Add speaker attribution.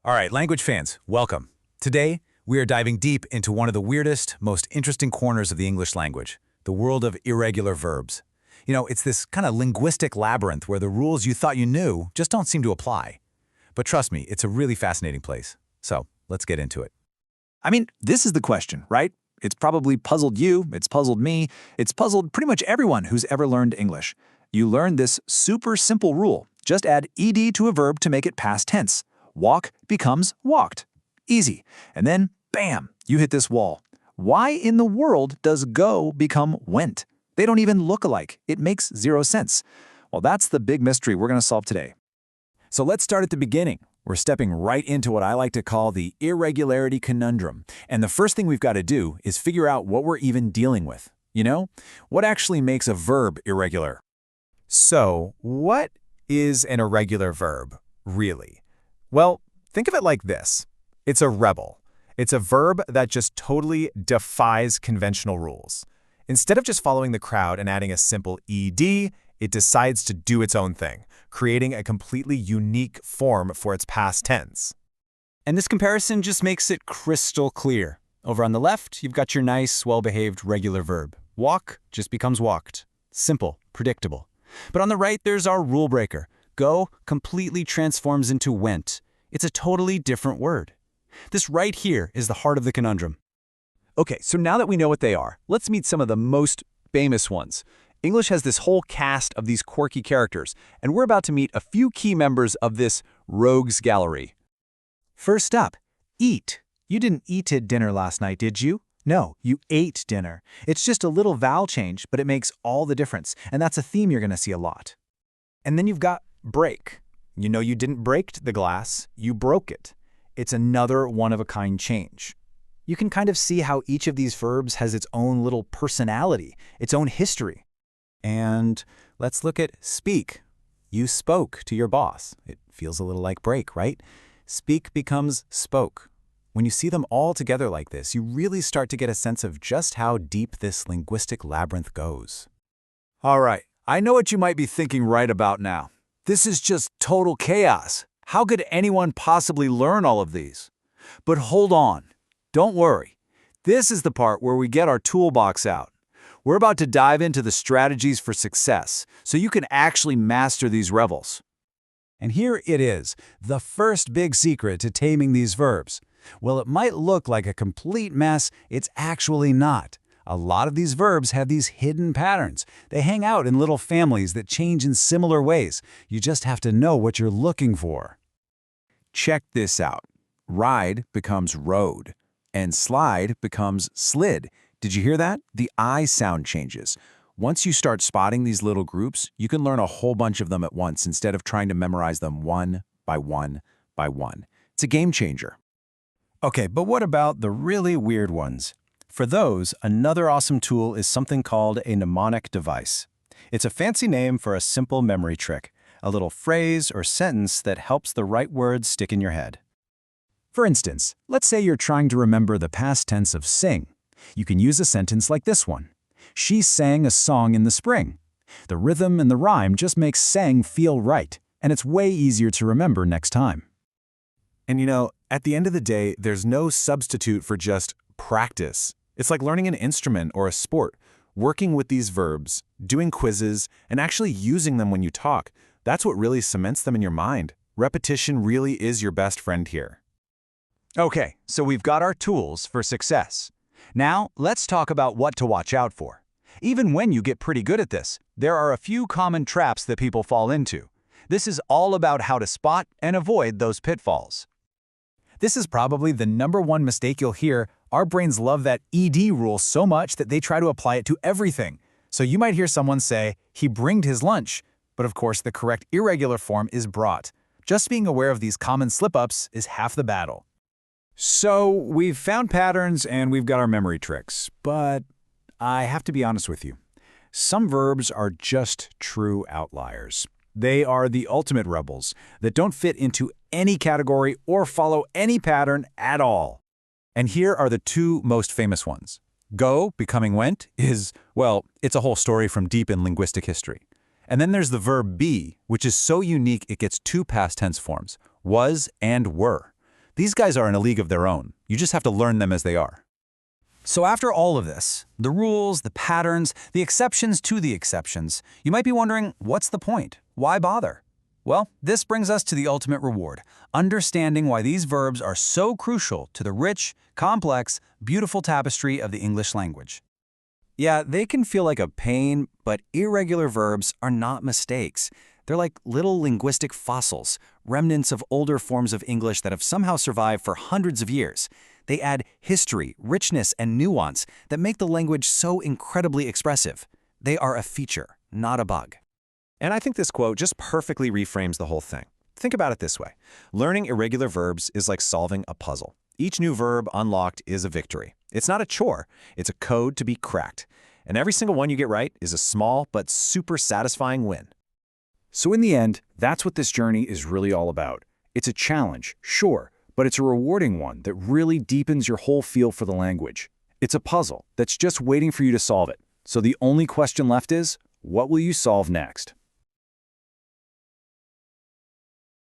Speaker 1: All right, language fans, welcome. Today, we are diving deep into one of the weirdest, most interesting corners of the English language, the world of irregular verbs. It's this kind of linguistic labyrinth where the rules you thought you knew just don't seem to apply. But trust me, it's a really fascinating place. So, let's get into it.
Speaker 2: This is the question, right? It's probably puzzled you, it's puzzled me, it's puzzled pretty much everyone who's ever learned English. You learn this super simple rule. Just add ed to a verb to make it past tense. Walk becomes walked. Easy. And then, bam, you hit this wall. Why in the world does go become went? They don't even look alike. It makes zero sense. Well, that's the big mystery we're going to solve today.
Speaker 3: So let's start at the beginning. We're stepping right into what I like to call the irregularity conundrum. And the first thing we've got to do is figure out what we're even dealing with. What actually makes a verb irregular?
Speaker 4: So, what is an irregular verb, really? Well, think of it like this. It's a rebel. It's a verb that just totally defies conventional rules. Instead of just following the crowd and adding a simple ed, it decides to do its own thing, creating a completely unique form for its past tense.
Speaker 3: And this comparison just makes it crystal clear. Over on the left, you've got your nice, well-behaved regular verb. Walk just becomes walked. Simple, predictable. But on the right, there's our rule breaker. Go completely transforms into went. It's a totally different word. This right here is the heart of the conundrum.
Speaker 2: Okay, so now that we know what they are, let's meet some of the most famous ones. English has this whole cast of these quirky characters, and we're about to meet a few key members of this rogues gallery.
Speaker 5: First up, eat. You didn't eat at dinner last night, did you? No, you ate dinner. It's just a little vowel change, but it makes all the difference, and that's a theme you're going to see a lot.
Speaker 3: And then you've got break. You didn't break the glass, you broke it. It's another one-of-a-kind change. You can kind of see how each of these verbs has its own little personality, its own history. And let's look at speak. You spoke to your boss. It feels a little like break, right? Speak becomes spoke. When you see them all together like this, you really start to get a sense of just how deep this linguistic labyrinth goes.
Speaker 2: All right, I know what you might be thinking right about now. This is just total chaos. How could anyone possibly learn all of these? But hold on. Don't worry. This is the part where we get our toolbox out. We're about to dive into the strategies for success, so you can actually master these revels.
Speaker 1: And here it is, the first big secret to taming these verbs. Well, it might look like a complete mess, it's actually not. A lot of these verbs have these hidden patterns. They hang out in little families that change in similar ways. You just have to know what you're looking for.
Speaker 2: Check this out. Ride becomes rode, and slide becomes slid. Did you hear that? The I sound changes. Once you start spotting these little groups, you can learn a whole bunch of them at once instead of trying to memorize them one by one by one. It's a game changer.
Speaker 4: Okay, but what about the really weird ones? For those, another awesome tool is something called a mnemonic device. It's a fancy name for a simple memory trick, a little phrase or sentence that helps the right words stick in your head.
Speaker 1: For instance, let's say you're trying to remember the past tense of sing. You can use a sentence like this one. She sang a song in the spring. The rhythm and the rhyme just makes sang feel right, and it's way easier to remember next time.
Speaker 4: And at the end of the day, there's no substitute for just practice. It's like learning an instrument or a sport. Working with these verbs, doing quizzes, and actually using them when you talk, that's what really cements them in your mind. Repetition really is your best friend here.
Speaker 2: Okay, so we've got our tools for success. Now, let's talk about what to watch out for. Even when you get pretty good at this, there are a few common traps that people fall into. This is all about how to spot and avoid those pitfalls.
Speaker 1: This is probably the #1 mistake you'll hear. Our brains love that ed rule so much that they try to apply it to everything. So you might hear someone say, he bringed his lunch. But of course, the correct irregular form is brought. Just being aware of these common slip-ups is half the battle.
Speaker 3: So we've found patterns and we've got our memory tricks, but I have to be honest with you. Some verbs are just true outliers. They are the ultimate rebels that don't fit into any category or follow any pattern at all.
Speaker 1: And here are the two most famous ones. Go, becoming went, is, well, it's a whole story from deep in linguistic history. And then there's the verb be, which is so unique it gets two past tense forms, was and were. These guys are in a league of their own. You just have to learn them as they are.
Speaker 3: So after all of this, the rules, the patterns, the exceptions to the exceptions, you might be wondering, what's the point? Why bother? Well, this brings us to the ultimate reward, understanding why these verbs are so crucial to the rich, complex, beautiful tapestry of the English language. Yeah, they can feel like a pain, but irregular verbs are not mistakes. They're like little linguistic fossils, remnants of older forms of English that have somehow survived for hundreds of years. They add history, richness, and nuance that make the language so incredibly expressive. They are a feature, not a bug.
Speaker 4: And I think this quote just perfectly reframes the whole thing. Think about it this way. Learning irregular verbs is like solving a puzzle. Each new verb unlocked is a victory. It's not a chore, it's a code to be cracked. And every single one you get right is a small but super satisfying win.
Speaker 2: So in the end, that's what this journey is really all about. It's a challenge, sure, but it's a rewarding one that really deepens your whole feel for the language. It's a puzzle that's just waiting for you to solve it. So the only question left is, what will you solve next?